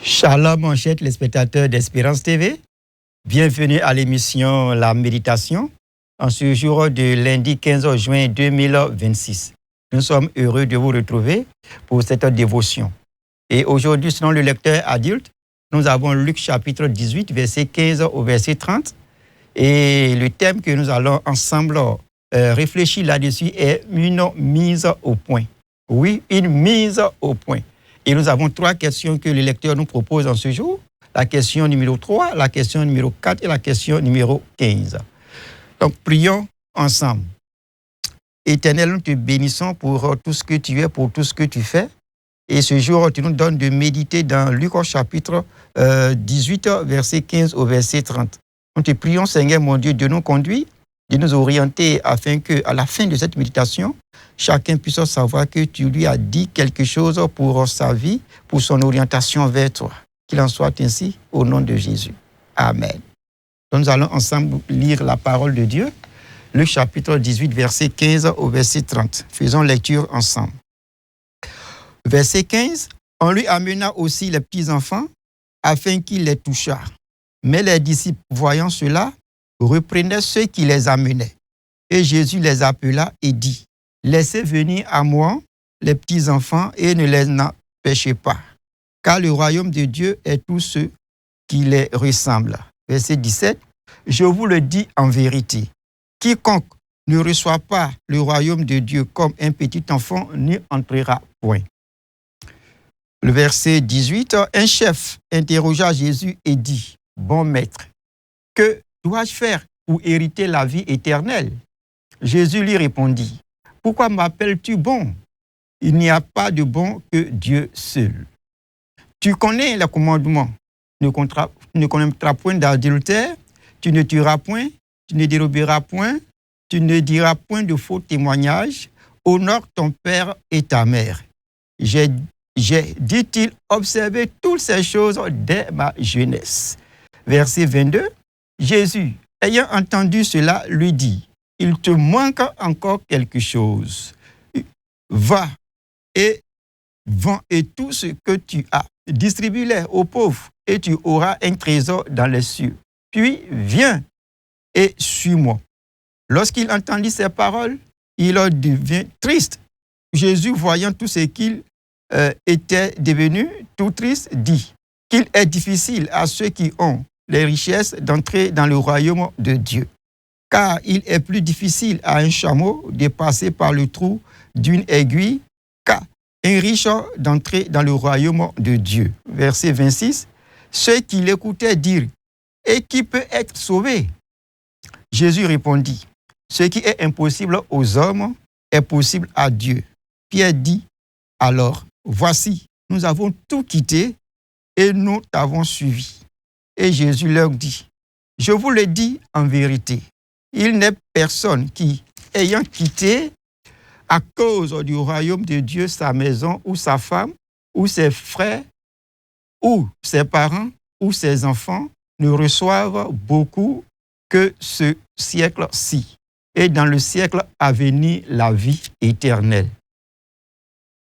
Shalom, mon cher téléspectateur d'Espérance TV. Bienvenue à l'émission La Méditation, en ce jour de lundi 15 juin 2026. Nous sommes heureux de vous retrouver pour cette dévotion. Et aujourd'hui, selon le lecteur adulte, nous avons Luc chapitre 18, verset 15 au verset 30. Et le thème que nous allons ensemble réfléchir là-dessus est une mise au point. Oui, une mise au point. Et nous avons 3 questions que le lecteur nous propose en ce jour. La question numéro 3, la question numéro 4 et la question numéro 15. Donc, prions ensemble. Éternel, nous te bénissons pour tout ce que tu es, pour tout ce que tu fais. Et ce jour, tu nous donnes de méditer dans Luc chapitre 18, verset 15 au verset 30. Nous te prions, Seigneur mon Dieu, de nous conduire, de nous orienter afin qu'à la fin de cette méditation, chacun puisse savoir que tu lui as dit quelque chose pour sa vie, pour son orientation vers toi. Qu'il en soit ainsi au nom de Jésus. Amen. Donc nous allons ensemble lire la parole de Dieu, le chapitre 18, verset 15 au verset 30. Faisons lecture ensemble. Verset 15, on lui amena aussi les petits-enfants afin qu'il les touchât. Mais les disciples, voyant cela, reprenaient ceux qui les amenaient. Et Jésus les appela et dit, « Laissez venir à moi les petits-enfants et ne les empêchez pas, car le royaume de Dieu est tous ceux qui les ressemblent. » Verset 17, « Je vous le dis en vérité, quiconque ne reçoit pas le royaume de Dieu comme un petit enfant n'y entrera point. » Le verset 18, un chef interrogea Jésus et dit, « Bon maître, que dois-je faire pour hériter la vie éternelle ?» Jésus lui répondit, « Pourquoi m'appelles-tu bon? Il n'y a pas de bon que Dieu seul. Tu connais le commandement, ne commettras point d'adultère, tu ne tueras point, tu ne déroberas point, tu ne diras point de faux témoignages, honore ton père et ta mère. J'ai, dit-il, observé toutes ces choses dès ma jeunesse. » Verset 22, Jésus, ayant entendu cela, lui dit, « Il te manque encore quelque chose. Va et vends et tout ce que tu as. Distribue-les aux pauvres et tu auras un trésor dans les cieux. Puis viens et suis-moi. » Lorsqu'il entendit ces paroles, il devint triste. Jésus, voyant tout ce qu'il était devenu, tout triste, dit qu'il est difficile à ceux qui ont les richesses d'entrer dans le royaume de Dieu. Car il est plus difficile à un chameau de passer par le trou d'une aiguille qu'à un riche d'entrer dans le royaume de Dieu. Verset 26, ceux qui l'écoutaient dirent, « Et qui peut être sauvé ?» Jésus répondit, « Ce qui est impossible aux hommes est possible à Dieu. » Pierre dit, « Alors, voici, nous avons tout quitté et nous t'avons suivi. » Et Jésus leur dit, « Je vous le dis en vérité, il n'est personne qui, ayant quitté à cause du royaume de Dieu sa maison ou sa femme ou ses frères ou ses parents ou ses enfants, ne reçoive beaucoup que ce siècle-ci et dans le siècle à venir la vie éternelle. »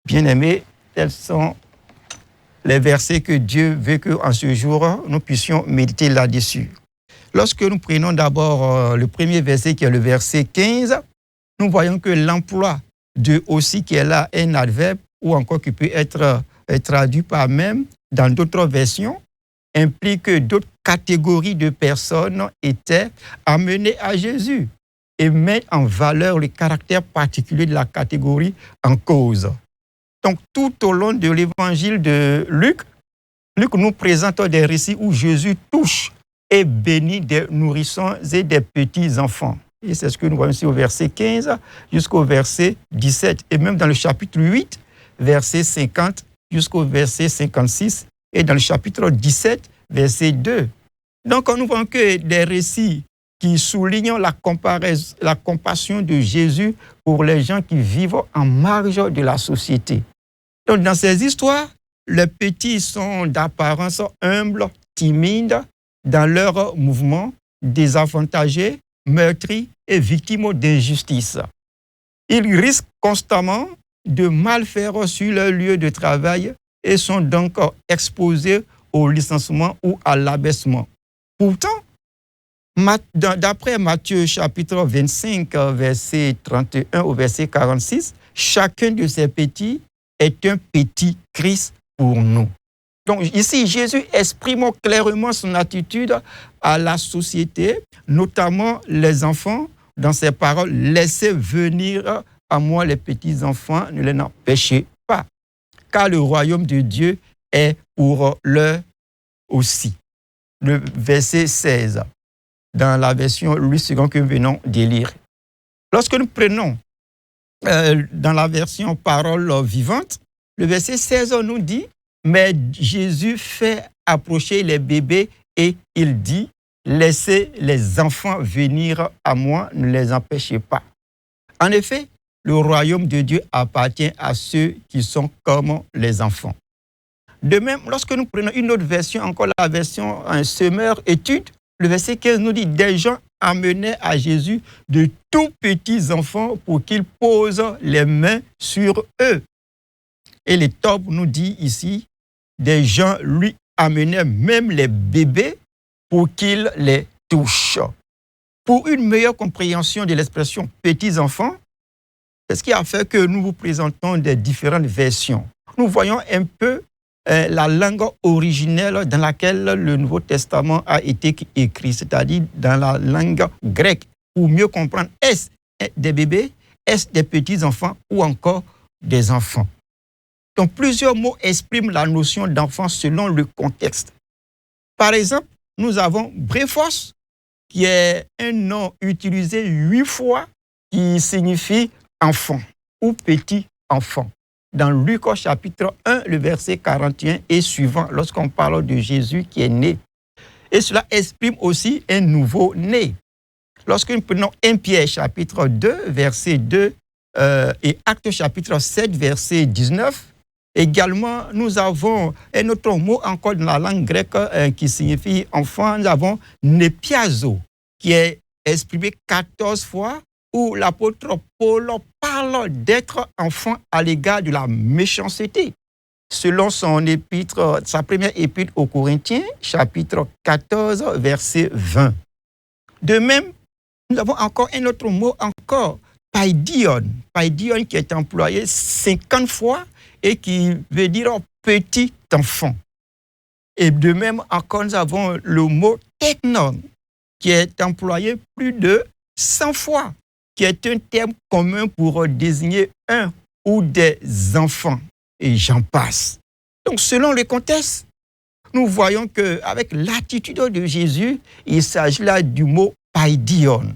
Bien-aimés, tels sont les versets que Dieu veut qu'en ce jour, nous puissions méditer là-dessus. Lorsque nous prenons d'abord le premier verset qui est le verset 15, nous voyons que l'emploi de aussi qui est là un adverbe ou encore qui peut être traduit par même dans d'autres versions, implique que d'autres catégories de personnes étaient amenées à Jésus et met en valeur le caractère particulier de la catégorie en cause. Donc, tout au long de l'évangile de Luc, Luc nous présente des récits où Jésus touche et bénit des nourrissons et des petits-enfants. Et c'est ce que nous voyons ici au verset 15 jusqu'au verset 17. Et même dans le chapitre 8, verset 50 jusqu'au verset 56. Et dans le chapitre 17, verset 2. Donc, nous voyons que des récits qui soulignent la compassion de Jésus pour les gens qui vivent en marge de la société. Donc, dans ces histoires, les petits sont d'apparence humble, timides, dans leurs mouvements, désavantagés, meurtris et victimes d'injustice. Ils risquent constamment de mal faire sur leur lieu de travail et sont donc exposés au licenciement ou à l'abaissement. Pourtant, d'après Matthieu chapitre 25, verset 31 au verset 46, chacun de ces petits est un petit Christ pour nous. Donc ici, Jésus exprime clairement son attitude à la société, notamment les enfants, dans ses paroles, laissez venir à moi les petits-enfants, ne les empêchez pas, car le royaume de Dieu est pour leur aussi. Le verset 16, dans la version Louis II que nous venons de lire. Lorsque nous prenons dans la version parole vivante, le verset 16 nous dit, mais Jésus fait approcher les bébés et il dit, laissez les enfants venir à moi, ne les empêchez pas. En effet, le royaume de Dieu appartient à ceux qui sont comme les enfants. De même, lorsque nous prenons une autre version, encore la version un semeur étude, le verset 15 nous dit, des gens amenaient à Jésus de tout petits enfants pour qu'il pose les mains sur eux. Et les Tob nous dit ici, des gens lui amenaient même les bébés pour qu'il les touche. Pour une meilleure compréhension de l'expression petits enfants, c'est ce qui a fait que nous vous présentons des différentes versions. Nous voyons un peu la langue originelle dans laquelle le Nouveau Testament a été écrit, c'est-à-dire dans la langue grecque, pour mieux comprendre est-ce des bébés, est-ce des petits-enfants ou encore des enfants. Donc plusieurs mots expriment la notion d'enfant selon le contexte. Par exemple, nous avons brephos, qui est un nom utilisé 8 fois, qui signifie enfant ou petit enfant. Dans Luc chapitre 1, le verset 41 et suivant, lorsqu'on parle de Jésus qui est né. Et cela exprime aussi un nouveau-né. Lorsque nous prenons 1 Pierre chapitre 2, verset 2 et Actes chapitre 7, verset 19, également, nous avons un autre mot encore dans la langue grecque qui signifie enfant. Nous avons nepiazo, qui est exprimé 14 fois, où l'apôtre Paul parle d'être enfant à l'égard de la méchanceté. Selon son épître, sa première épître aux Corinthiens, chapitre 14, verset 20. De même, nous avons encore un autre mot encore, paidion. Paidion qui est employé 50 fois et qui veut dire petit enfant. Et de même, encore, nous avons le mot teknon, qui est employé plus de 100 fois, qui est un terme commun pour désigner un ou des enfants. Et j'en passe. Donc, selon le contexte, nous voyons qu'avec l'attitude de Jésus, il s'agit là du mot paidion,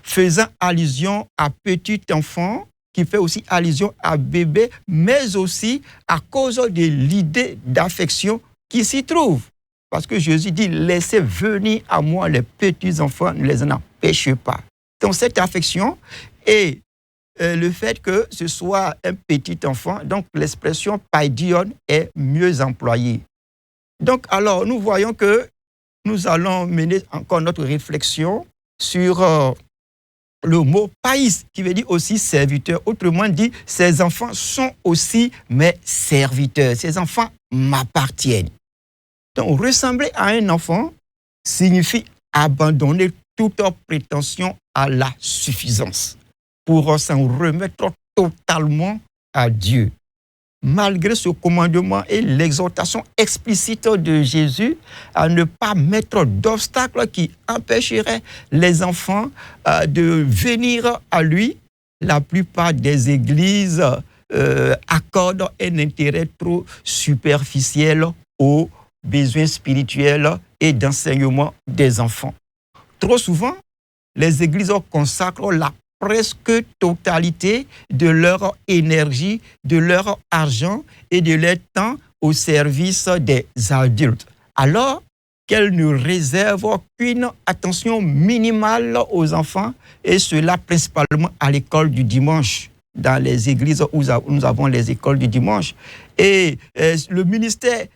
faisant allusion à petit enfant, qui fait aussi allusion à bébé, mais aussi à cause de l'idée d'affection qui s'y trouve. Parce que Jésus dit, laissez venir à moi les petits enfants, ne les en empêchez pas. Donc cette affection et le fait que ce soit un petit enfant, donc l'expression paidion est mieux employée. Donc alors nous voyons que nous allons mener encore notre réflexion sur le mot païs, qui veut dire aussi serviteur. Autrement dit, ces enfants sont aussi mes serviteurs. Ces enfants m'appartiennent. Donc ressembler à un enfant signifie abandonner toute prétention à la suffisance pour s'en remettre totalement à Dieu. Malgré ce commandement et l'exhortation explicite de Jésus à ne pas mettre d'obstacles qui empêcheraient les enfants de venir à lui, la plupart des églises accordent un intérêt trop superficiel aux besoins spirituels et d'enseignement des enfants. Trop souvent, les églises consacrent la presque totalité de leur énergie, de leur argent et de leur temps au service des adultes, alors qu'elles ne réservent qu'une attention minimale aux enfants, et cela principalement à l'école du dimanche, dans les églises où nous avons les écoles du dimanche. Et le ministère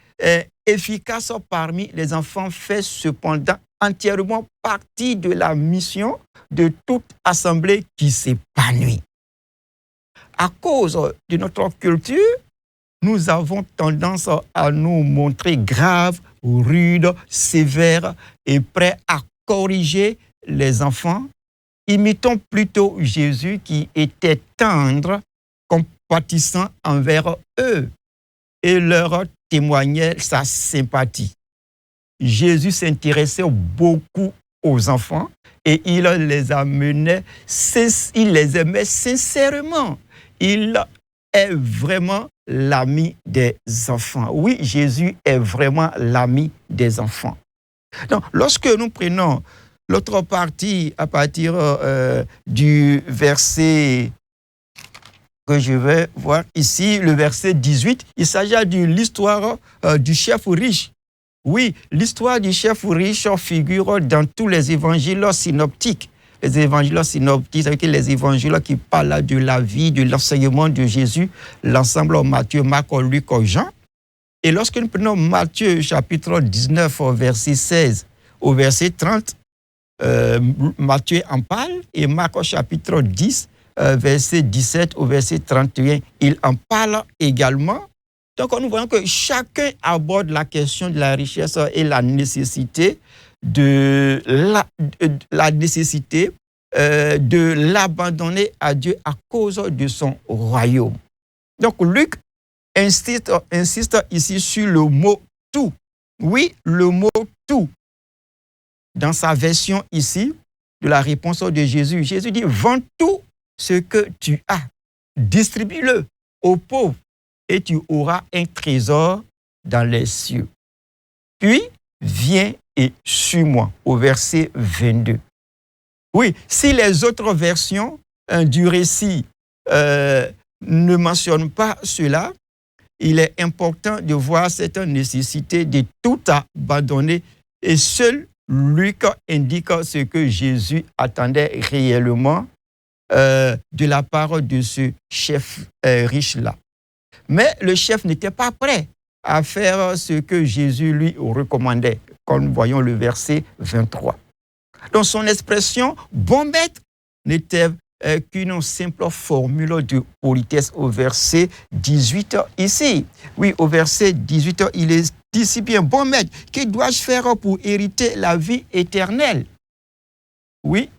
efficace parmi les enfants fait cependant entièrement partie de la mission de toute assemblée qui s'épanouit. À cause de notre culture, nous avons tendance à nous montrer graves rude, sévère et prêt à corriger les enfants. Imitons plutôt Jésus qui était tendre, compatissant envers eux et leur témoignait sa sympathie. Jésus s'intéressait beaucoup aux enfants et il les amenait, il les aimait sincèrement. Il est vraiment l'ami des enfants. Oui, Jésus est vraiment l'ami des enfants. Donc, lorsque nous prenons l'autre partie à partir du verset que je vais voir ici, le verset 18, il s'agit de l'histoire du chef riche. Oui, l'histoire du chef riche figure dans tous les évangiles synoptiques. Les évangiles synoptiques, c'est-à-dire les évangiles qui parlent de la vie, de l'enseignement de Jésus, l'ensemble Matthieu, Marc, Luc, Jean. Et lorsque nous prenons Matthieu chapitre 19, verset 16 au verset 30, Matthieu en parle, et Marc chapitre 10, verset 17 au verset 31, il en parle également. Donc, nous voyons que chacun aborde la question de la richesse et la nécessité de l'abandonner à Dieu à cause de son royaume. Donc, Luc insiste ici sur le mot « tout ». Oui, le mot « tout ». Dans sa version ici, de la réponse de Jésus, Jésus dit « Vends tout ce que tu as, distribue-le aux pauvres, et tu auras un trésor dans les cieux. Puis, viens et suis-moi » au verset 22. Oui, si les autres versions du récit ne mentionnent pas cela, il est important de voir cette nécessité de tout abandonner et seul Luc indique ce que Jésus attendait réellement de la part de ce chef riche-là. Mais le chef n'était pas prêt à faire ce que Jésus lui recommandait, comme nous voyons le verset 23. Donc son expression « bon maître » n'était qu'une simple formule de politesse au verset 18 ici. Oui, au verset 18, il est dit si bien « bon maître, que dois-je faire pour hériter la vie éternelle ?» Oui,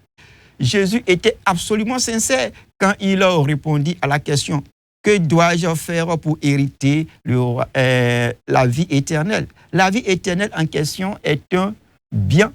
Jésus était absolument sincère quand il répondit à la question « que dois-je faire pour hériter la vie éternelle ?» La vie éternelle en question est un bien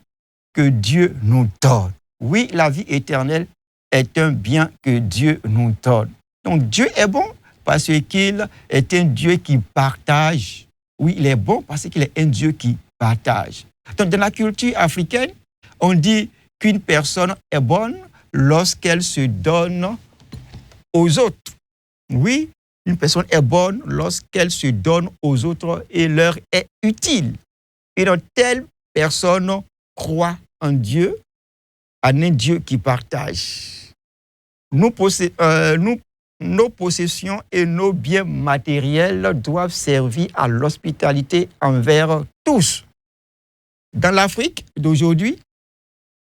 que Dieu nous donne. Oui, la vie éternelle est un bien que Dieu nous donne. Donc Dieu est bon parce qu'il est un Dieu qui partage. Oui, il est bon parce qu'il est un Dieu qui partage. Donc dans la culture africaine, on dit qu'une personne est bonne lorsqu'elle se donne aux autres. Oui, une personne est bonne lorsqu'elle se donne aux autres et leur est utile. Et donc telle personne croit en Dieu, en un Dieu qui partage. Nos possessions et nos biens matériels doivent servir à l'hospitalité envers tous. Dans l'Afrique d'aujourd'hui,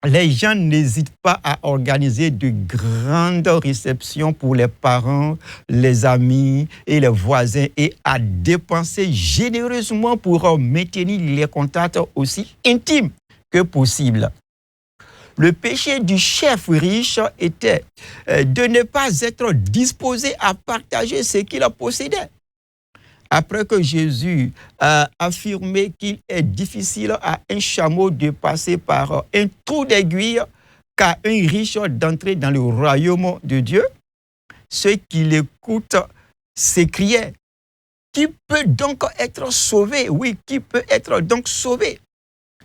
les gens n'hésitent pas à organiser de grandes réceptions pour les parents, les amis et les voisins et à dépenser généreusement pour maintenir les contacts aussi intimes que possible. Le péché du chef riche était de ne pas être disposé à partager ce qu'il possédait. Après que Jésus a affirmé qu'il est difficile à un chameau de passer par un trou d'aiguille qu'à un riche d'entrer dans le royaume de Dieu, ceux qui l'écoutent s'écriaient « Qui peut donc être sauvé ?» Oui, qui peut être donc sauvé?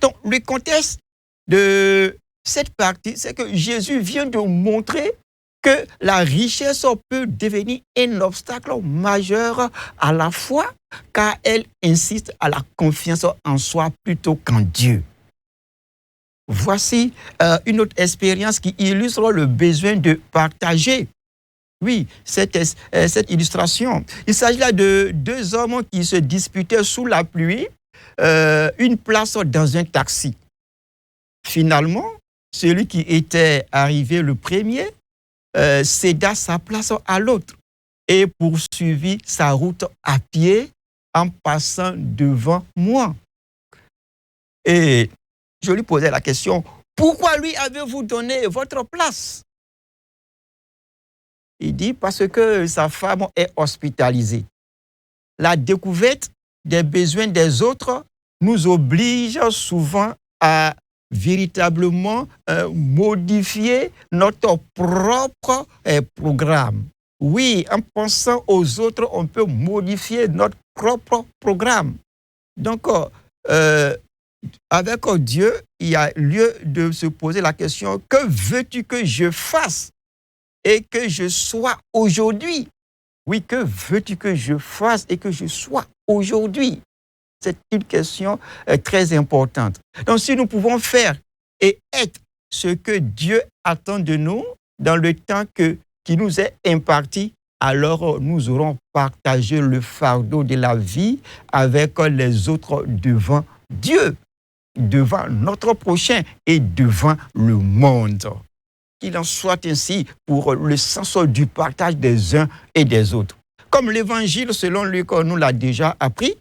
Donc, le contexte de cette partie, c'est que Jésus vient de montrer que la richesse peut devenir un obstacle majeur à la foi, car elle insiste à la confiance en soi plutôt qu'en Dieu. Voici une autre expérience qui illustre le besoin de partager. Oui, cette illustration. Il s'agit là de deux hommes qui se disputaient sous la pluie une place dans un taxi. Finalement, celui qui était arrivé le premier céda sa place à l'autre et poursuivit sa route à pied en passant devant moi. Et je lui posais la question, pourquoi lui avez-vous donné votre place? Il dit, parce que sa femme est hospitalisée. La découverte des besoins des autres nous oblige souvent à véritablement modifier notre propre programme. Oui, en pensant aux autres, on peut modifier notre propre programme. Donc, avec Dieu, il y a lieu de se poser la question, que veux-tu que je fasse et que je sois aujourd'hui? Oui, que veux-tu que je fasse et que je sois aujourd'hui? C'est une question très importante. Donc, si nous pouvons faire et être ce que Dieu attend de nous dans le temps qui nous est imparti, alors nous aurons partagé le fardeau de la vie avec les autres devant Dieu, devant notre prochain et devant le monde. Qu'il en soit ainsi pour le sens du partage des uns et des autres. Comme l'Évangile, selon Luc, nous l'a déjà appris,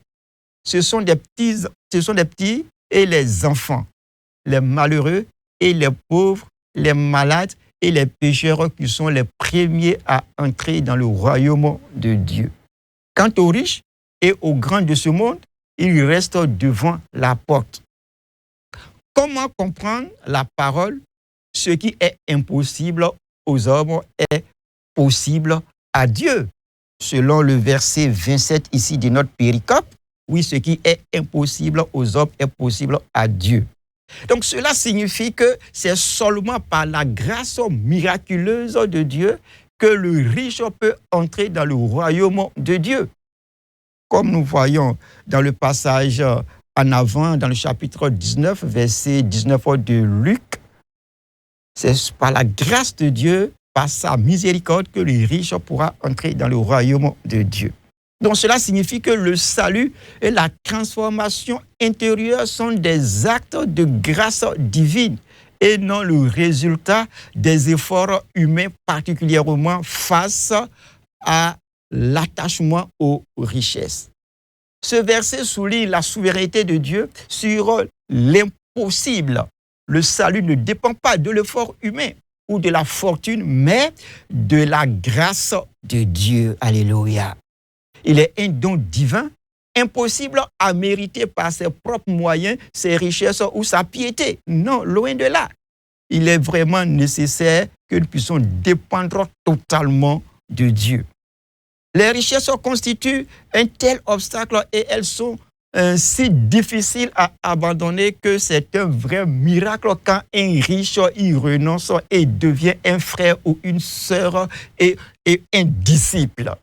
ce sont des petits et les enfants, les malheureux et les pauvres, les malades et les pécheurs qui sont les premiers à entrer dans le royaume de Dieu. Quant aux riches et aux grands de ce monde, ils restent devant la porte. Comment comprendre la parole? Ce qui est impossible aux hommes est possible à Dieu. Selon le verset 27 ici de notre péricope, oui, ce qui est impossible aux hommes est possible à Dieu. Donc cela signifie que c'est seulement par la grâce miraculeuse de Dieu que le riche peut entrer dans le royaume de Dieu. Comme nous voyons dans le passage en avant, dans le chapitre 19, verset 19 de Luc, c'est par la grâce de Dieu, par sa miséricorde, que le riche pourra entrer dans le royaume de Dieu. Donc cela signifie que le salut et la transformation intérieure sont des actes de grâce divine et non le résultat des efforts humains, particulièrement face à l'attachement aux richesses. Ce verset souligne la souveraineté de Dieu sur l'impossible. Le salut ne dépend pas de l'effort humain ou de la fortune, mais de la grâce de Dieu. Alléluia. Il est un don divin, impossible à mériter par ses propres moyens, ses richesses ou sa piété. Non, loin de là. Il est vraiment nécessaire que nous puissions dépendre totalement de Dieu. Les richesses constituent un tel obstacle et elles sont si difficiles à abandonner que c'est un vrai miracle quand un riche y renonce et devient un frère ou une sœur et un disciple.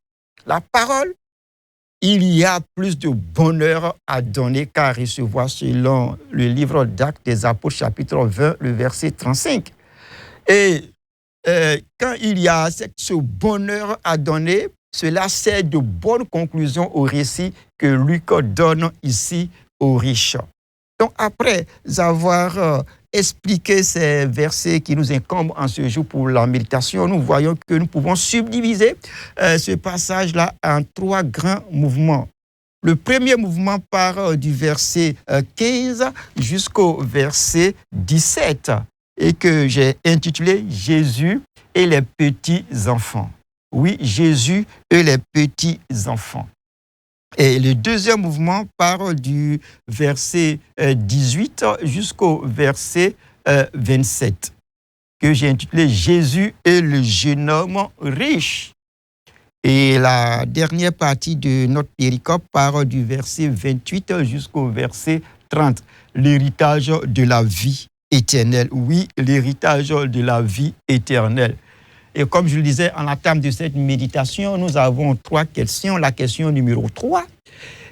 La parole, il y a plus de bonheur à donner qu'à recevoir selon le livre d'Actes des Apôtres, chapitre 20, le verset 35. Et quand il y a ce bonheur à donner, cela sert de bonne conclusion au récit que Luc donne ici aux riches. Donc après avoir expliqué ces versets qui nous incombent en ce jour pour la méditation, nous voyons que nous pouvons subdiviser ce passage-là en trois grands mouvements. Le premier mouvement part du verset 15 jusqu'au verset 17 et que j'ai intitulé « Jésus et les petits-enfants ». Oui, Jésus et les petits-enfants. Et le deuxième mouvement part du verset 18 jusqu'au verset 27, que j'ai intitulé « Jésus et le jeune homme riche ». Et la dernière partie de notre péricope part du verset 28 jusqu'au verset 30, l'héritage de la vie éternelle. Oui, l'héritage de la vie éternelle. Et comme je le disais en entame de cette méditation, nous avons trois questions. La question numéro 3,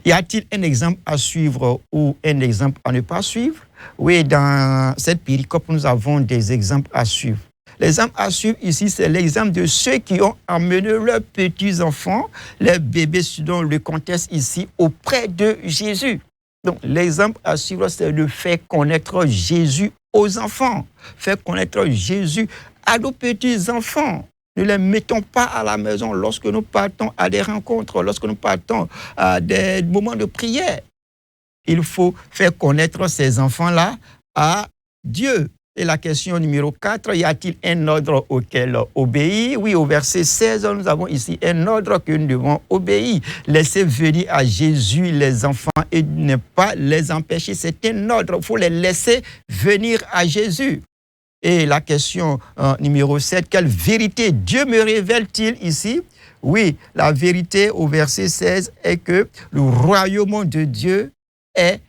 y a-t-il un exemple à suivre ou un exemple à ne pas suivre? Oui, dans cette péricope, nous avons des exemples à suivre. L'exemple à suivre ici, c'est l'exemple de ceux qui ont amené leurs petits-enfants, les bébés, selon le contexte ici, auprès de Jésus. Donc, l'exemple à suivre, c'est de faire connaître Jésus aux enfants, faire connaître Jésus à nos petits-enfants. Ne les mettons pas à la maison lorsque nous partons à des rencontres, lorsque nous partons à des moments de prière. Il faut faire connaître ces enfants-là à Dieu. Et la question numéro 4, y a-t-il un ordre auquel obéir? Oui, au verset 16, nous avons ici un ordre que nous devons obéir. Laissez venir à Jésus les enfants et ne pas les empêcher. C'est un ordre, il faut les laisser venir à Jésus. Et la question numéro 7, quelle vérité Dieu me révèle-t-il ici? Oui, la vérité au verset 16 est que le royaume de Dieu est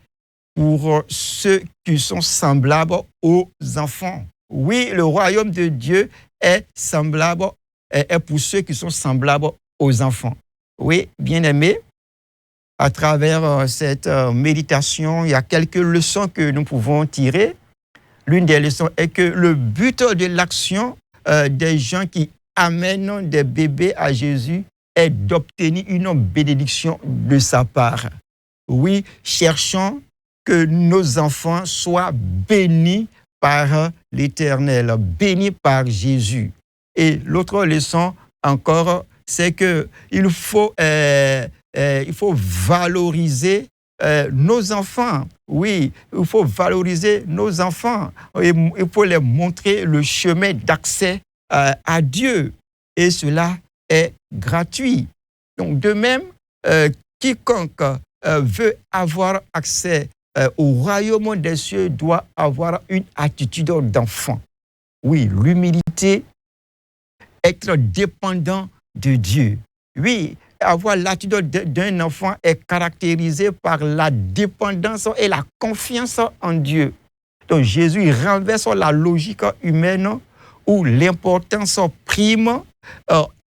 pour ceux qui sont semblables aux enfants. Oui, le royaume de Dieu est semblable, est pour ceux qui sont semblables aux enfants. Oui, bien-aimés, à travers cette méditation, il y a quelques leçons que nous pouvons tirer. L'une des leçons est que le but de l'action des gens qui amènent des bébés à Jésus est d'obtenir une bénédiction de sa part. Oui, cherchons que nos enfants soient bénis par l'Éternel, bénis par Jésus. Et l'autre leçon encore, c'est qu'il faut valoriser nos enfants. Oui, il faut valoriser nos enfants. Il faut leur montrer le chemin d'accès à Dieu. Et cela est gratuit. Donc, de même, quiconque veut avoir accès au royaume des cieux doit avoir une attitude d'enfant. Oui, l'humilité, être dépendant de Dieu. Oui, avoir l'attitude d'un enfant est caractérisé par la dépendance et la confiance en Dieu. Donc Jésus renverse la logique humaine où l'importance prime,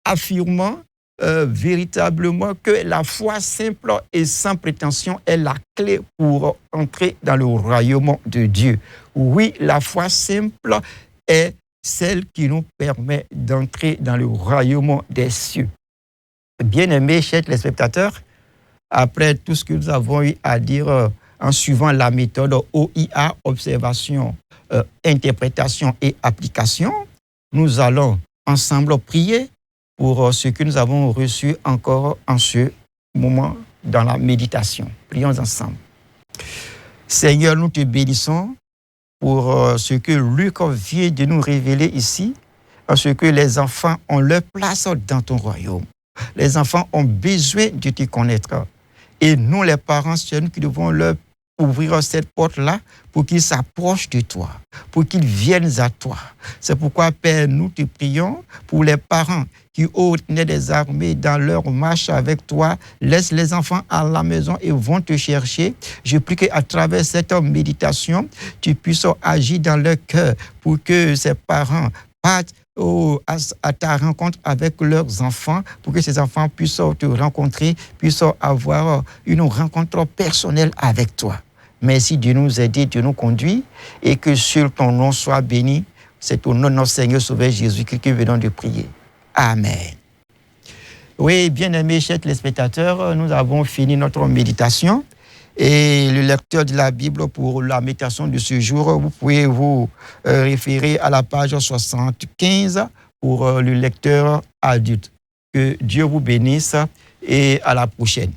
affirmant véritablement que la foi simple et sans prétention est la clé pour entrer dans le royaume de Dieu. Oui, la foi simple est celle qui nous permet d'entrer dans le royaume des cieux. Bien-aimés, chers téléspectateurs, après tout ce que nous avons eu à dire en suivant la méthode OIA, observation, interprétation et application, nous allons ensemble prier pour ce que nous avons reçu encore en ce moment dans la méditation. Prions ensemble. Seigneur, nous te bénissons pour ce que Luc vient de nous révéler ici, en ce que les enfants ont leur place dans ton royaume. Les enfants ont besoin de te connaître. Et nous, les parents, c'est nous qui devons leur ouvrir cette porte-là pour qu'ils s'approchent de toi, pour qu'ils viennent à toi. C'est pourquoi, Père, nous te prions pour les parents qui ont des armées dans leur marche avec toi. Laisse les enfants à la maison et vont te chercher. Je prie qu'à travers cette méditation, tu puisses agir dans leur cœur pour que ces parents partent à ta rencontre avec leurs enfants, pour que ces enfants puissent te rencontrer, puissent avoir une rencontre personnelle avec toi. Merci de nous aider, de nous conduire, et que sur ton nom soit béni. C'est au nom de notre Seigneur Sauveur Jésus-Christ que nous venons de prier. Amen. Oui, bien-aimés chers téléspectateurs, nous avons fini notre méditation. Et le lecteur de la Bible pour la méditation de ce jour, vous pouvez vous référer à la page 75 pour le lecteur adulte. Que Dieu vous bénisse et à la prochaine.